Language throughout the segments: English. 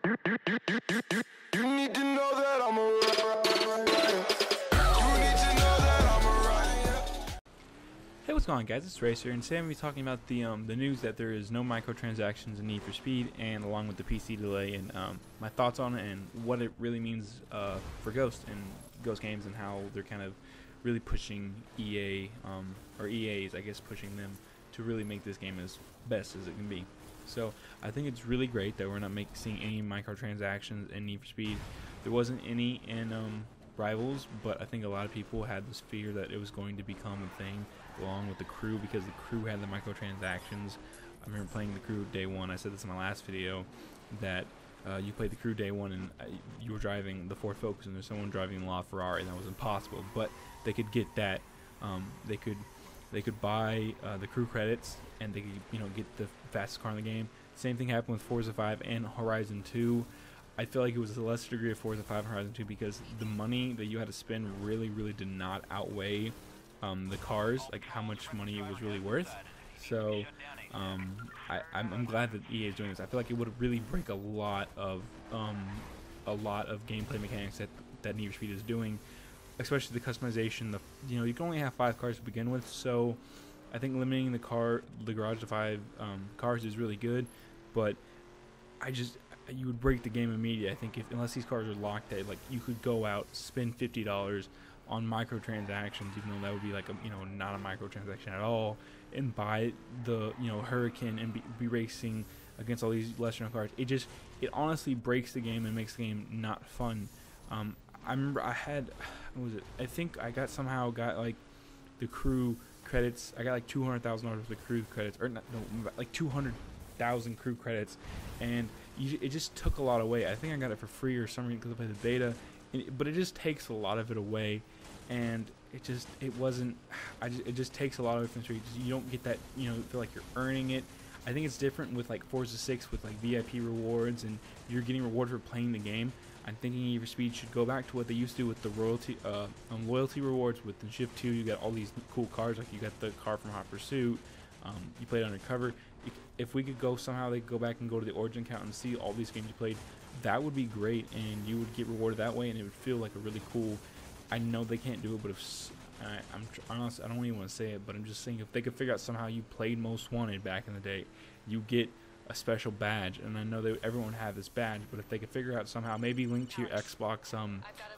You need to know that I'm a You need to know that I'm a Hey, what's going on, guys? It's Racer, and today I'm going to be talking about the news that there is no microtransactions in Need for Speed, and along with the PC delay, and my thoughts on it, and what it really means for Ghost and Ghost games, and how they're kind of really pushing EA, or EA's, I guess, pushing them to really make this game as best as it can be. So I think it's really great that we're not seeing any microtransactions in Need for Speed. There wasn't any in Rivals, but I think a lot of people had this fear that it was going to become a thing along with the crew, because the crew had the microtransactions. I remember playing the crew day one. I said this in my last video, that you played the crew day one and you were driving the Ford Focus and there's someone driving the LaFerrari, and that was impossible. But they could get that. They could buy the crew credits, and they could, get the fastest car in the game. Same thing happened with Forza 5 and Horizon 2. I feel like it was a lesser degree of Forza 5 and Horizon 2 because the money that you had to spend really did not outweigh the cars, like how much money it was really worth. So I'm glad that EA is doing this. I feel like it would really break a lot of gameplay mechanics that Need for Speed is doing, especially the customization. You can only have 5 cars to begin with, so I think limiting the garage to 5 cars is really good. But you would break the game immediately. I think unless these cars are locked at, like, you could go out, spend $50 on microtransactions, even though that would be like not a microtransaction at all, and buy the Hurricane and be racing against all these lesser known cars. It honestly breaks the game and makes the game not fun. I remember I had, what was it? I think I somehow got like the crew credits. I got like $200,000 worth of crew credits, or like 200,000 crew credits, and it just took a lot away. I think I got it for free or something because I played the beta, but it just takes a lot of it away, and it just takes a lot of it from the street. You don't get that, feel like you're earning it. I think it's different with like Forza 6 with like VIP rewards, and you're getting rewarded for playing the game. I'm thinking Need for Speed should go back to what they used to do with the loyalty rewards. With the Shift 2, you got all these cool cars, like you got the car from Hot Pursuit. You played Undercover. If we could somehow they could go back and go to the Origin account and see all these games you played, that would be great, and you would get rewarded that way, and it would feel like a really cool. I know they can't do it, but I'm honest, I don't even want to say it, but I'm just saying, if they could figure out somehow you played Most Wanted back in the day, you get a special badge. And I know that everyone had this badge, but if they could figure out somehow, maybe link to your Xbox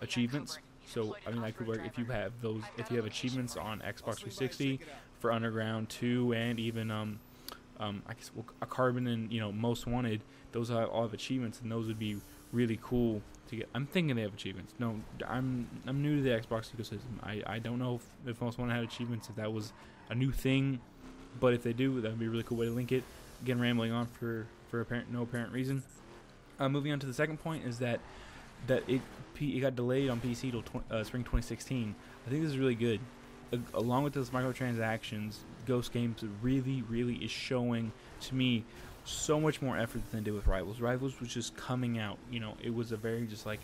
achievements. So I mean, that could work if you have those. If you have achievements on Xbox 360 for Underground 2, and even I guess a Carbon and Most Wanted, those all have achievements, and those would be really cool to get. I'm thinking they have achievements. No, I'm new to the Xbox ecosystem. I don't know if Most Wanted had achievements, if that was a new thing, but if they do, that would be a really cool way to link it. Again, rambling on for no apparent reason. Moving on to the second point is that it got delayed on PC till spring 2016. I think this is really good. Along with those microtransactions, Ghost Games really is showing to me so much more effort than they did with Rivals. Rivals was just coming out. It was a very just like,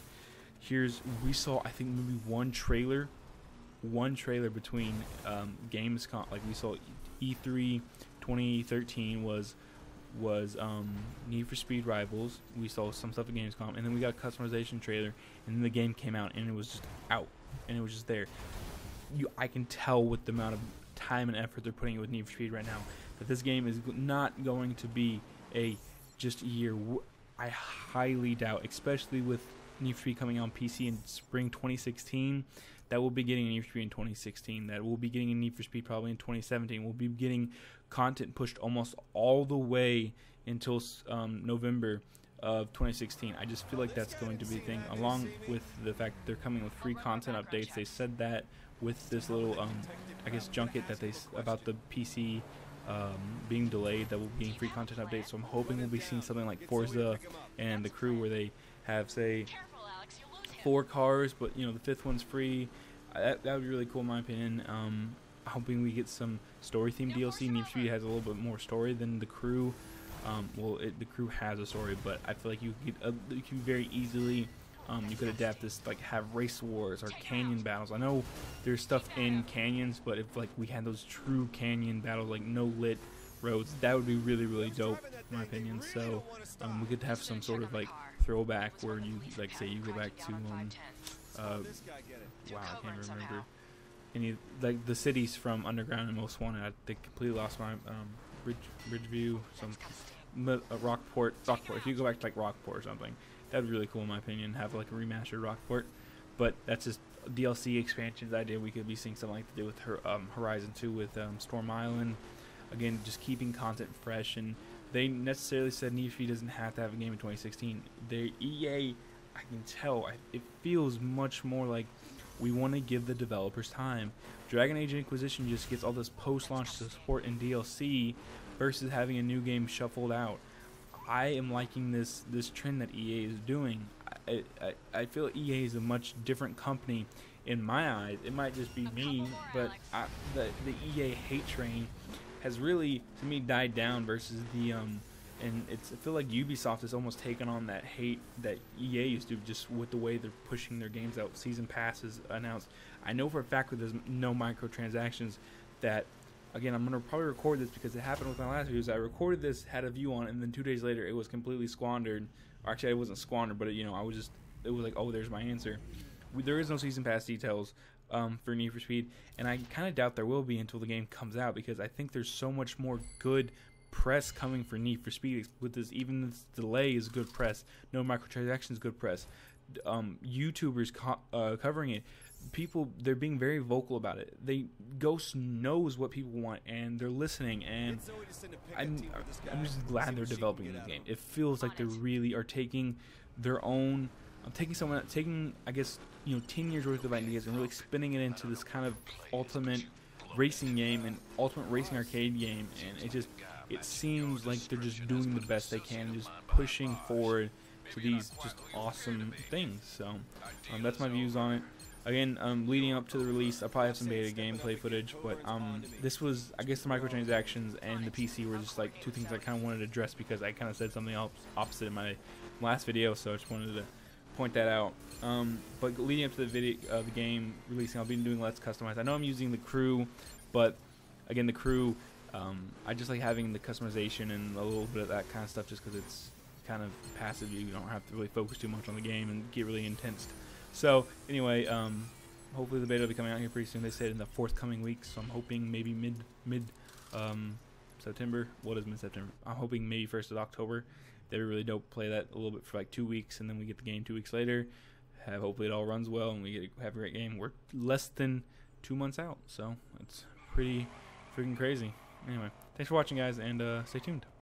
we saw, I think, maybe one trailer between Gamescom. Like, we saw E3 2013 was Need for Speed Rivals. We saw some stuff at Gamescom, and then we got a customization trailer, and then the game came out, and it was just out, and it was just there. I can tell with the amount of time and effort they're putting with Need for Speed right now that this game is not going to be just a year. I highly doubt, especially with Need for Speed coming out on PC in spring 2016, that we'll be getting a Need for Speed in 2016, that we'll be getting a Need for Speed probably in 2017. We'll be getting content pushed almost all the way until November of 2016. I just feel like that's going to be a thing, along with the fact that they're coming with free content updates. They said that with this little, I guess, junket that about the PC being delayed, that we'll be getting free content updates. So I'm hoping we'll be seeing something like Forza and the Crew, where they have, say, 4 cars, but the 5th one's free. That would be really cool in my opinion. Hoping we get some story-themed DLC. Need for Speed has a little bit more story than the Crew. The Crew has a story, but I feel like you could very easily, you could adapt this, like have race wars or canyon battles. I know there's stuff in canyons, but if like we had those true canyon battles, like no lit roads. That would be really, really dope, in my opinion. So we could have some sort of like throwback where you like say you go back to wow, I can't remember any like the cities from Underground and Most Wanted. They completely lost my Ridgeview, Rockport. If you go back to like Rockport or something, that'd be really cool in my opinion. Have like a remastered Rockport, but that's just DLC expansions idea. We could be seeing something like to do with Horizon 2 with Storm Island. Again, just keeping content fresh. And they necessarily said Need for Speed doesn't have to have a game in 2016. Their EA, I can tell, it feels much more like we want to give the developers time. Dragon Age Inquisition just gets all this post-launch support and DLC versus having a new game shuffled out. I am liking this trend that EA is doing. I feel EA is a much different company in my eyes. It might just be me, but the EA hate train has really, to me, died down versus the and I feel like Ubisoft has almost taken on that hate that EA used to, just with the way they're pushing their games out. Season passes announced. I know for a fact that there's no microtransactions. That, again, I'm going to probably record this because it happened with my last videos. I recorded this, had a view on it, and then 2 days later it was completely squandered. Or actually, it wasn't squandered, but it was like, oh, there's my answer. There is no season pass details for Need for Speed, and I kind of doubt there will be until the game comes out, because I think there's so much more good press coming for Need for Speed. With this, even this delay is good press. No microtransactions, good press. YouTubers covering it. People, they're being very vocal about it. Ghost knows what people want, and they're listening, and I'm just glad they're developing this game. It feels like they really are taking their own, taking I guess 10 years worth of ideas and really spinning it into this kind of ultimate racing game and ultimate racing arcade game, and it seems like they're just doing the best they can, just pushing forward to these just awesome things. So that's my views on it. Again, leading up to the release, I probably have some beta gameplay footage, but this was, I guess, the microtransactions and the PC were just like two things I kind of wanted to address, because I kind of said something else opposite in my last video, so I just wanted to point that out. But leading up to the game releasing, I'll be doing Let's Customize. I know I'm using the crew, but again, the crew, I just like having the customization and a little bit of that kind of stuff, just because it's kind of passive. You don't have to really focus too much on the game and get really intense. So anyway, hopefully the beta will be coming out here pretty soon. They said in the forthcoming weeks, so I'm hoping maybe mid September. What is mid-September? I'm hoping maybe 1st of October. That'd be really dope. Play that a little bit for like 2 weeks, and then we get the game 2 weeks later. Hopefully it all runs well, and we have a great game. We're less than 2 months out, so it's pretty freaking crazy. Anyway, thanks for watching, guys, and stay tuned.